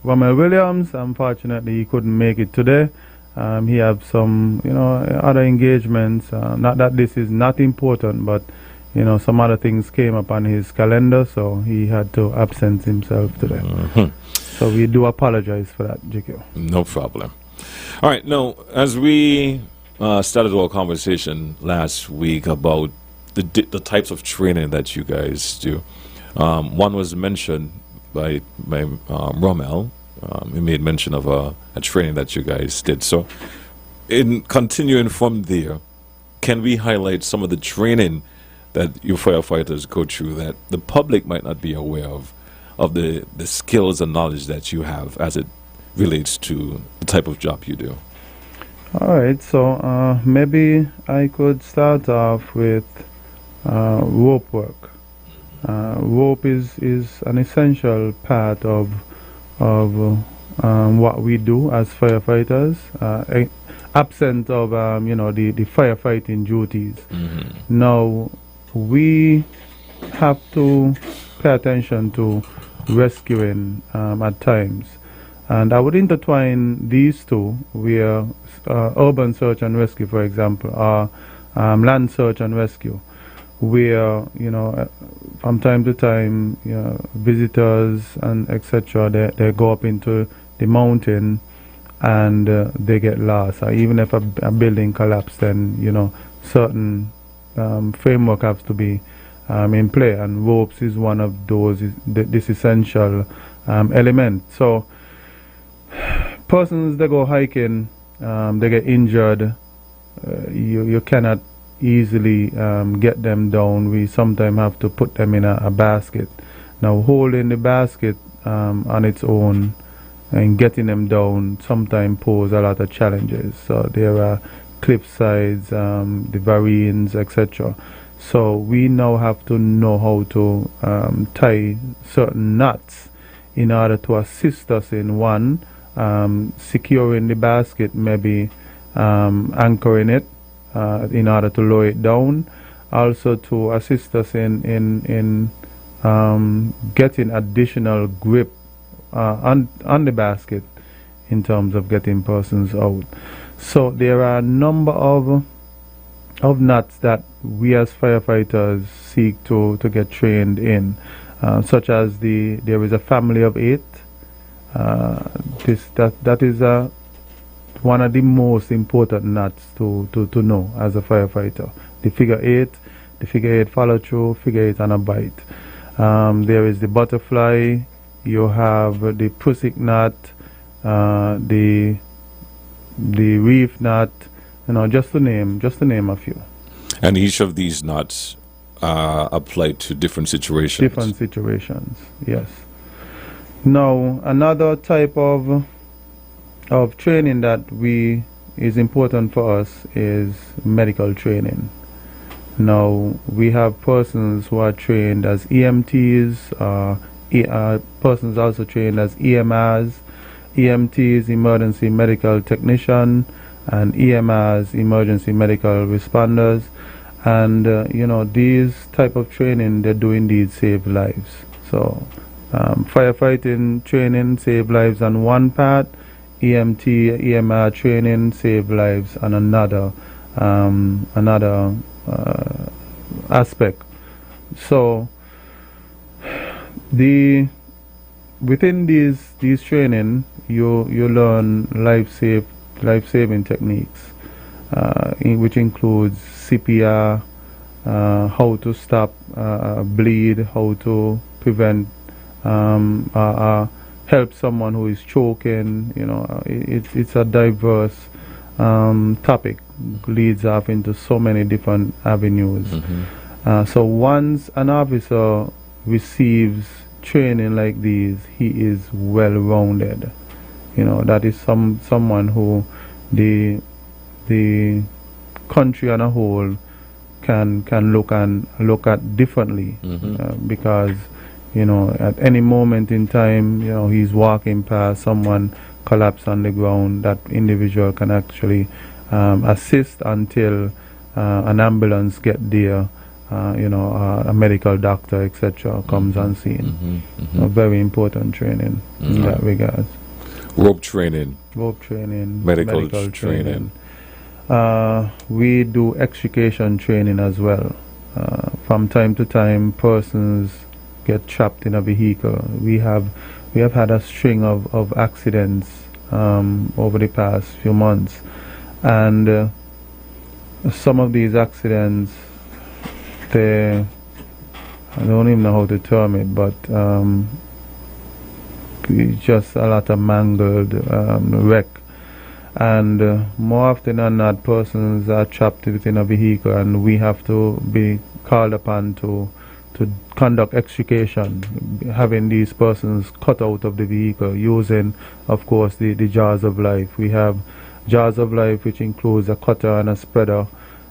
Romel Williams. Unfortunately, he couldn't make it today. He have some, other engagements. Not that this is not important, but some other things came up on his calendar, so he had to absent himself today. So we do apologize for that, JQ. No problem. All right. Now, as we started our conversation last week about the types of training that you guys do, one was mentioned by Romel. He made mention of a training that you guys did. So, in continuing from there, can we highlight some of the training that you firefighters go through that the public might not be aware of the skills and knowledge that you have as it relates to the type of job you do? All right, so maybe I could start off with rope work. Rope is an essential part of what we do as firefighters, absent of the firefighting duties. Now we have to pay attention to rescuing at times, and I would intertwine these two, where urban search and rescue, for example, or land search and rescue, where from time to time visitors and etc. they go up into the mountain and they get lost, or even if a building collapses, then certain framework has to be in play, and ropes is one of those, this essential element. So persons that go hiking, they get injured, you cannot easily get them down. We sometimes have to put them in a basket. Now holding the basket on its own and getting them down sometimes pose a lot of challenges. So there are cliff sides, the varines, etc. So we now have to know how to tie certain knots in order to assist us in one, securing the basket, maybe anchoring it in order to lower it down, also to assist us in getting additional grip on the basket in terms of getting persons out. So there are a number of knots that we as firefighters seek to get trained in, such as there is a family of 8. That is one of the most important knots to know as a firefighter. The figure 8, the figure 8 follow through, figure 8 and a bite. There is the butterfly. You have the prusik knot, the reef knot, just to name a few. And each of these knots apply to different situations. Different situations, yes. Now, another type of training that is important for us is medical training. Now, we have persons who are trained as EMTs, persons also trained as EMRs, EMTs, emergency medical technician, and EMRs, emergency medical responders. And these type of training, they do indeed save lives. So firefighting training save lives on one part, EMT, EMR training save lives on another aspect. So within these training, you learn life-saving techniques, which includes CPR, how to stop bleed, how to prevent help someone who is choking. It's a diverse topic, leads off into so many different avenues. So once an officer receives training like these, he is well-rounded. That is someone who the country on a whole can look at differently, because at any moment in time, he's walking past, someone collapse on the ground, that individual can actually assist until an ambulance get there a medical doctor, etc., comes on scene. A very important training in that regard. Rope training. Rope training, Medical training. We do extrication training as well. From time to time, persons get trapped in a vehicle. We have had a string of accidents over the past few months, and some of these accidents, I don't even know how to term it, but it's just a lot of mangled wreck. And more often than not, persons are trapped within a vehicle, and we have to be called upon to conduct extrication, having these persons cut out of the vehicle using, of course, the jaws of life. We have jaws of life, which includes a cutter and a spreader,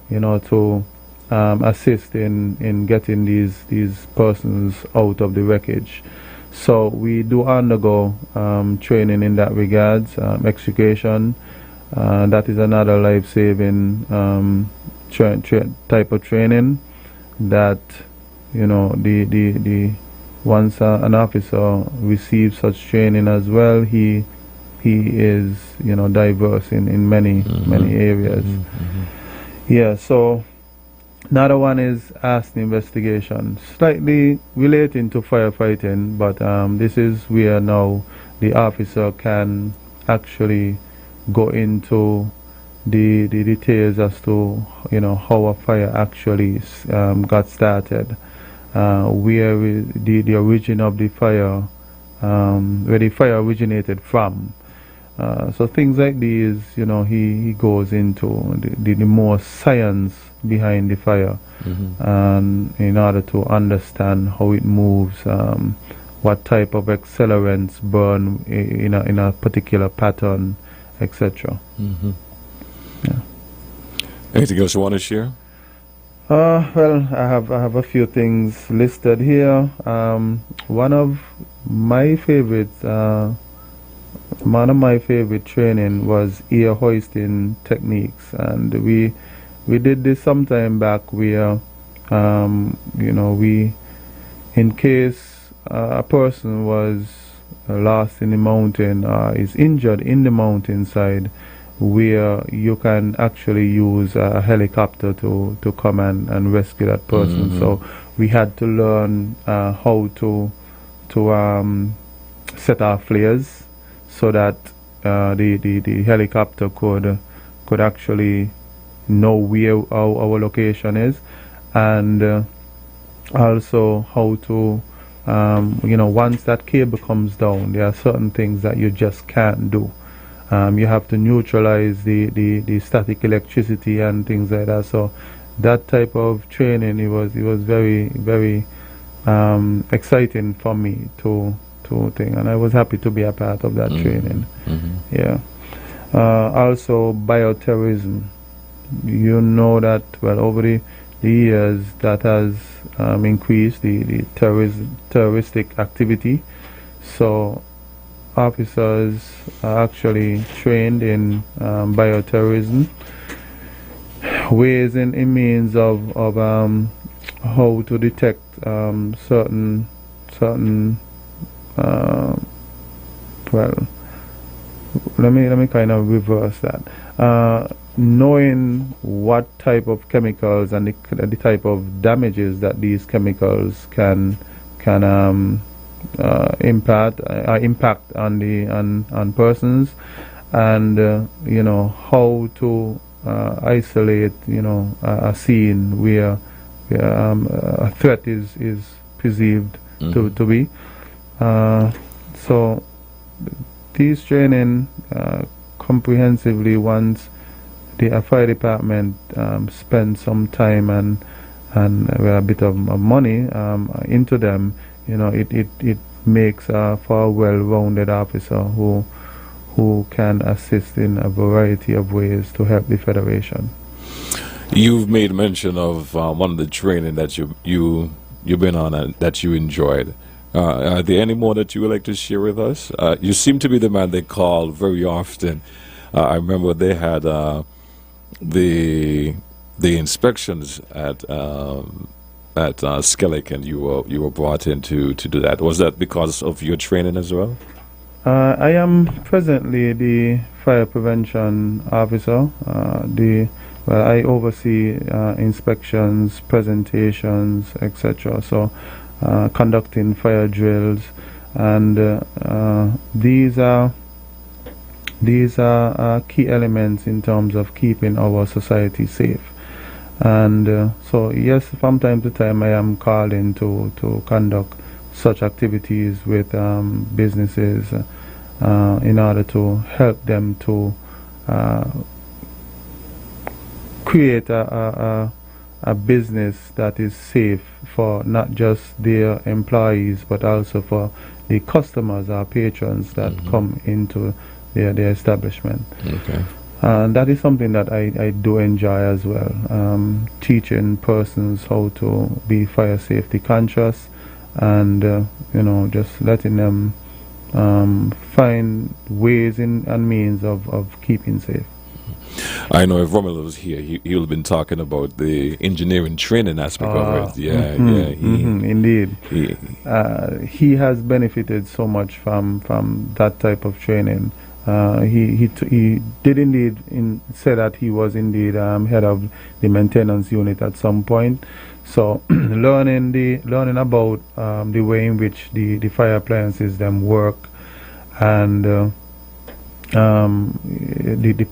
to assist in getting these persons out of the wreckage. So we do undergo training in that regards, extrication. That is another life-saving type of training that, once an officer receives such training as well, he is, diverse in many areas. Yeah, so another one is ASTI investigation, slightly relating to firefighting, but this is where now the officer can actually go into the details as to how a fire actually got started, where the origin of the fire, where the fire originated from. So things like these, he goes into the more science behind the fire, and in order to understand how it moves, what type of accelerants burn in a particular pattern, etc. Yeah. Anything else you want to share? Well, I have a few things listed here. One of my favorite training was ear hoisting techniques, and we did this sometime back where we, in case a person was lost in the mountain or is injured in the mountainside, where you can actually use a helicopter to come and rescue that person. So we had to learn how to set our flares so that the helicopter could actually know where our location is, and also how to once that cable comes down, there are certain things that you just can't do. You have to neutralize the static electricity and things like that. So that type of training, it was very, very exciting for me to think, and I was happy to be a part of that training. Yeah. Also bioterrorism. You know that, well, over the years that has increased the terroristic activity. So officers are actually trained in bioterrorism, ways and means of how to detect certain well, let me kind of reverse that. Knowing what type of chemicals and the type of damages that these chemicals can impact on persons, and how to isolate a scene where a threat is perceived to be. So these training comprehensively, once the fire department spends some time and a bit of money into them, it makes for a well-rounded officer who can assist in a variety of ways to help the Federation. You've made mention of one of the training that you've been on and that you enjoyed. Are there any more that you would like to share with us? You seem to be the man they call very often. I remember they had the inspections at Skellig, and you were brought in to do that. Was that because of your training as well? I am presently the fire prevention officer. I oversee inspections, presentations, etc. So, conducting fire drills, and these are key elements in terms of keeping our society safe. And so, yes, from time to time, I am called in to conduct such activities with businesses in order to help them to create a business that is safe for not just their employees, but also for the customers or patrons that come into their establishment. Okay. And that is something that I do enjoy as well, teaching persons how to be fire safety conscious, and just letting them find ways and means of keeping safe. I know if Romulo was here, he'll have been talking about the engineering training aspect of it. Yeah, indeed. He has benefited so much from that type of training. He did indeed say that he was indeed head of the maintenance unit at some point. So learning about the way in which the fire appliances them work, and the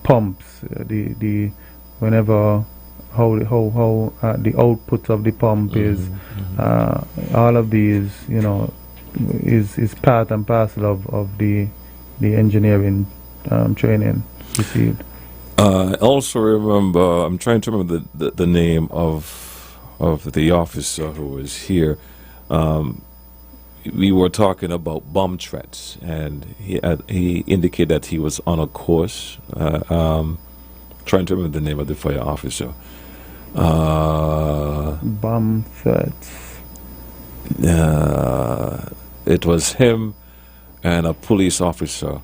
pumps, the whenever how the output of the pump is, all of these is part and parcel of the engineering training received. I also remember, I'm trying to remember the name of the officer who was here. We were talking about bomb threats, and he indicated that he was on a course. Trying to remember the name of the fire officer. Bomb threats. It was him and a police officer.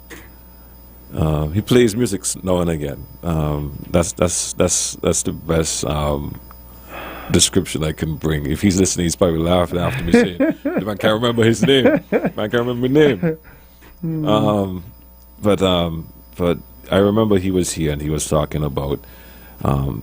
He plays music now and again. That's the best description I can bring. If he's listening, he's probably laughing after me saying, "The man can't remember his name. Man can't remember his name." But I remember he was here and he was talking about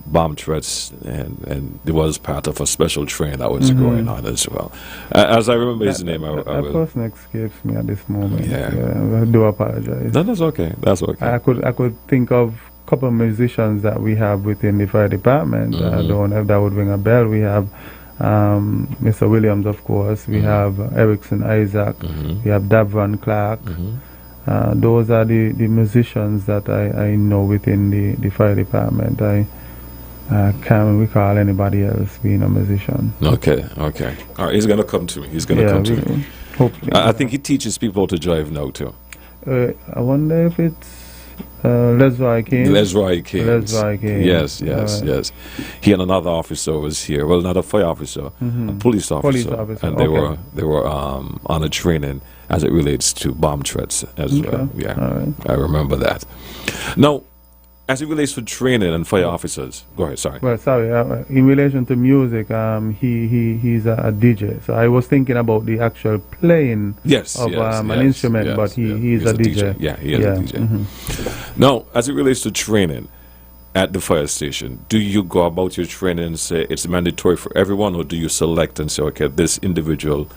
bomb threats, and it was part of a special train that was going on as well. As I remember his name, I that person escapes me at this moment. Yeah. I do apologize. No, that's okay. That's okay. I could think of a couple of musicians that we have within the fire department. I don't know if that would ring a bell. We have Mr. Williams, of course. We have Erickson Isaac. We have Davron Clark. Those are the musicians that I know within the fire department. I can't recall anybody else being a musician. Okay. All right, he's going to come to me. He's going to come to me. Hopefully. I think he teaches people to drive now, too. I wonder if it's Lesroy Keynes. Lesroy Keynes. Yes. Right. He and another officer was here. Well, not a fire officer, a police officer. And they were on a training as it relates to bomb threats as well. Yeah, right. I remember that. Now, as it relates to training and fire officers, go ahead. Sorry. Well, sorry. In relation to music, he's a DJ. So I was thinking about the actual playing of an instrument, but he's a DJ. Yeah, he is a DJ. Now, as it relates to training at the fire station, do you go about your training and say it's mandatory for everyone, or do you select and say, okay, this individual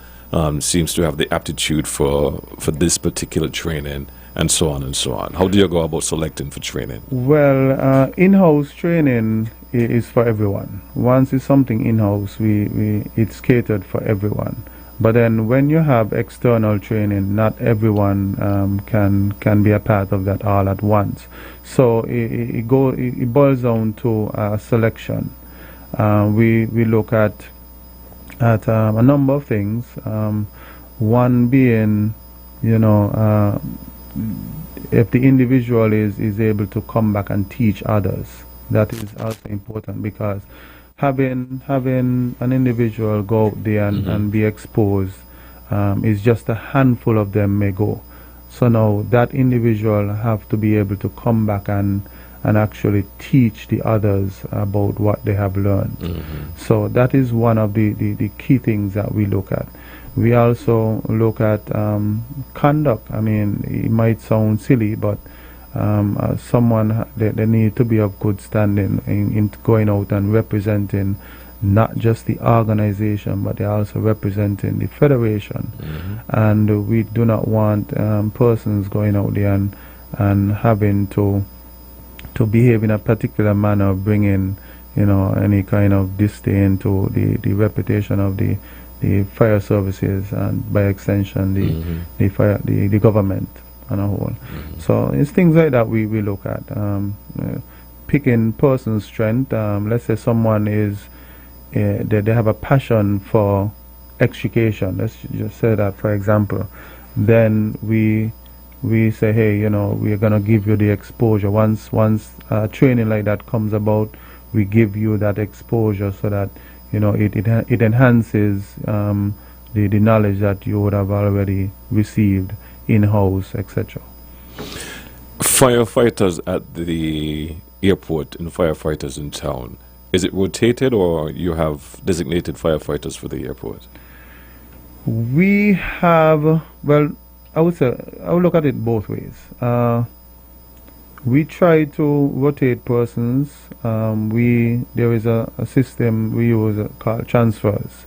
seems to have the aptitude for this particular training, and so on and so on? How do you go about selecting for training? Well, in-house training is for everyone. Once it's something in-house, it's catered for everyone. But then when you have external training, not everyone can be a part of that all at once. So it boils down to selection. We look at a number of things. One being, if the individual is able to come back and teach others, that is also important, because having an individual go out there and be exposed is just a handful of them may go. So now that individual have to be able to come back and and actually teach the others about what they have learned. So that is one of the key things that we look at. We also look at conduct. I mean, it might sound silly, but someone, they need to be of good standing in going out and representing not just the organization, but they're also representing the federation. And we do not want persons going out there and having to behave in a particular manner, bringing, you know, any kind of disdain to the reputation of the fire services, and by extension the government on a whole. So it's things like that we look at. Picking person's strength. Let's say someone is they have a passion for extrication. Let's just say that, for example. Then we say, hey, you know, we're gonna give you the exposure. Once training like that comes about, we give you that exposure so that, you know, it enhances the knowledge that you would have already received in-house, etc. Firefighters at the airport and firefighters in town, is it rotated, or you have designated firefighters for the airport? We have, well, I would look at it both ways. We try to rotate persons. There is a system we use called transfers.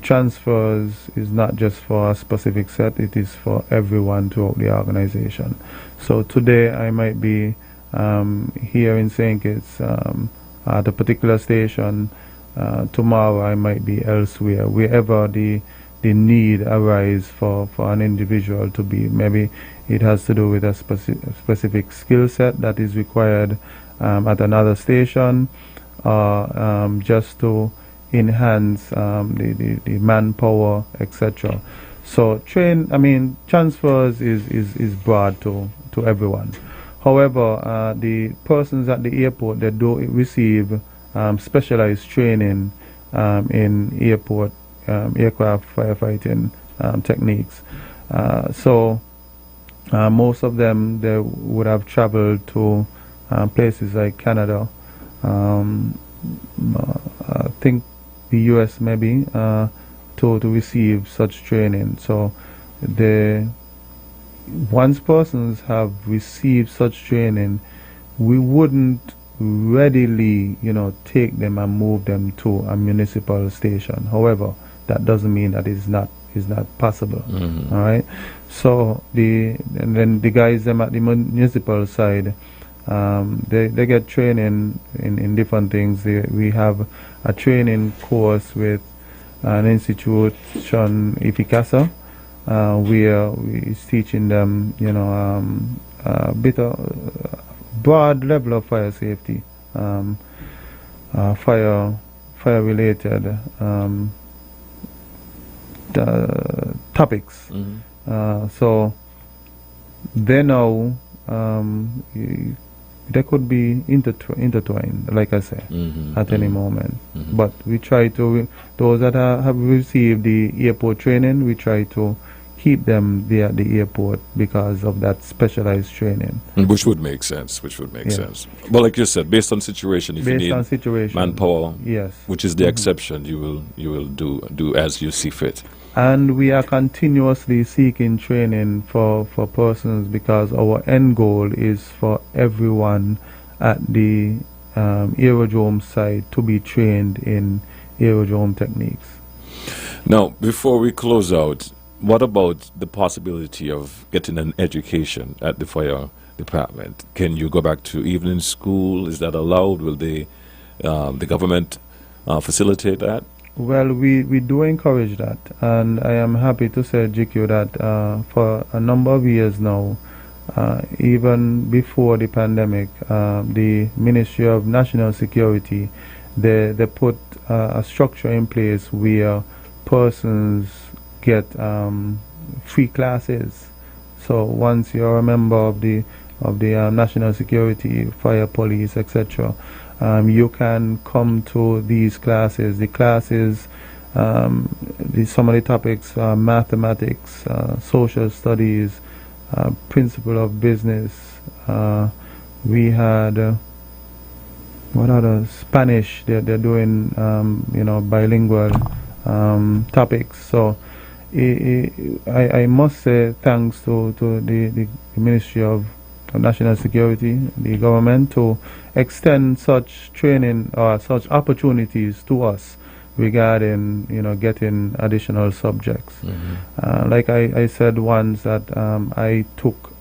Transfers is not just for a specific set, it is for everyone throughout the organization. So today I might be here in St. Kitts at a particular station. Tomorrow I might be elsewhere, wherever the need arise for an individual to be. Maybe it has to do with a specific skill set that is required at another station, or just to enhance the manpower, etc. So transfers is broad to everyone. However, the persons at the airport, they do receive specialized training in airport aircraft firefighting techniques. So most of them, they would have traveled to places like Canada, I think the US maybe, to receive such training. So once persons have received such training, we wouldn't readily, you know, take them and move them to a municipal station. However, that doesn't mean that is not possible. All right. So and then the guys them at the municipal side, they get training in different things. We have a training course with an institution, IFICASA, where is teaching them, you know, a bit of broad level of fire safety, fire related topics. So they know they could be intertwined, like I say, at any moment. But we try to, those that have received the airport training, we try to keep them there at the airport because of that specialized training. Which would make sense. Sense. But like you said, based on situation, if you need manpower, yes, which is the exception, you will do as you see fit. And we are continuously seeking training for persons, because our end goal is for everyone at the aerodrome site to be trained in aerodrome techniques. Now, before we close out, what about the possibility of getting an education at the fire department? Can you go back to evening school? Is that allowed? Will the government facilitate that? Well, we do encourage that, and I am happy to say, GQ, that for a number of years now, even before the pandemic, the Ministry of National Security, they put a structure in place where persons get free classes. So once you're a member of the National Security, Fire Police, etc., you can come to these classes. The classes, some of the topics are mathematics, social studies, principle of business, we had what other Spanish? They're doing bilingual topics. So I must say thanks to the Ministry of National Security, the government, to extend such training or such opportunities to us regarding getting additional subjects. Like I said once that I took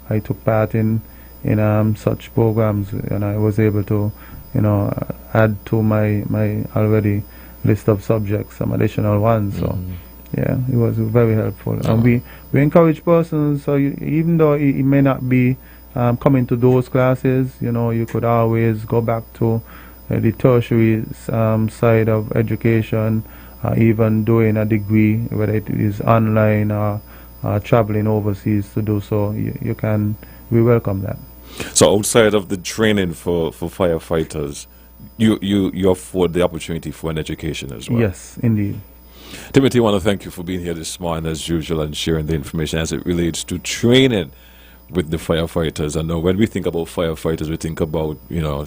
part in such programs, and I was able to add to my already list of subjects some additional ones. So yeah, it was very helpful. And we encourage persons, so even though it may not be coming to those classes, you could always go back to the tertiary side of education, even doing a degree, whether it is online or traveling overseas to do so. We welcome that. So outside of the training for firefighters, you afford the opportunity for an education as well? Yes, indeed. Timothy, I want to thank you for being here this morning as usual and sharing the information as it relates to training with the firefighters. I know when we think about firefighters, we think about,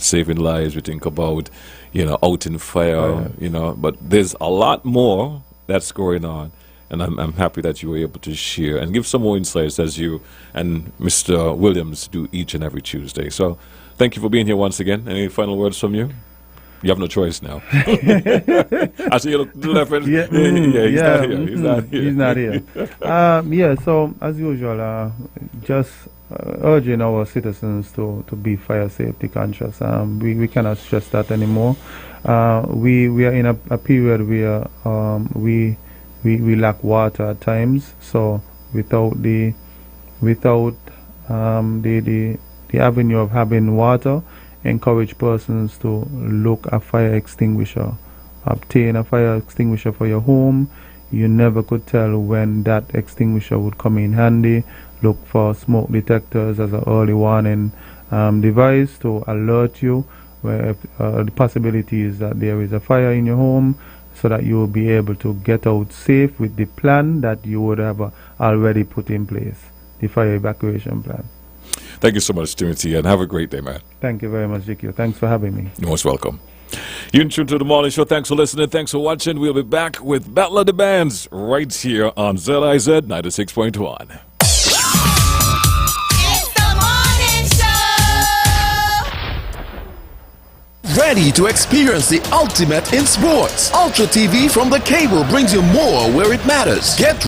saving lives, we think about, out in fire, but there's a lot more that's going on. And I'm happy that you were able to share and give some more insights as you and Mr. Williams do each and every Tuesday. So thank you for being here once again. Any final words from you? You have no choice now. I see you look to the left. He's not here. So as usual, just urging our citizens to be fire safety conscious. We cannot stress that anymore. We are in a period where we lack water at times. So without the avenue of having water, encourage persons to look a fire extinguisher. Obtain a fire extinguisher for your home. You never could tell when that extinguisher would come in handy. Look for smoke detectors as an early warning device to alert you where the possibility is that there is a fire in your home, so that you will be able to get out safe with the plan that you would have already put in place, the fire evacuation plan. Thank you so much, Timothy, and have a great day, man. Thank you very much, GQ. Thanks for having me. You're most welcome. You're in tune to the morning show. Thanks for listening. Thanks for watching. We'll be back with Battle of the Bands right here on ZIZ 96.1. Ready to experience the ultimate in sports? Ultra TV from the cable brings you more where it matters. Get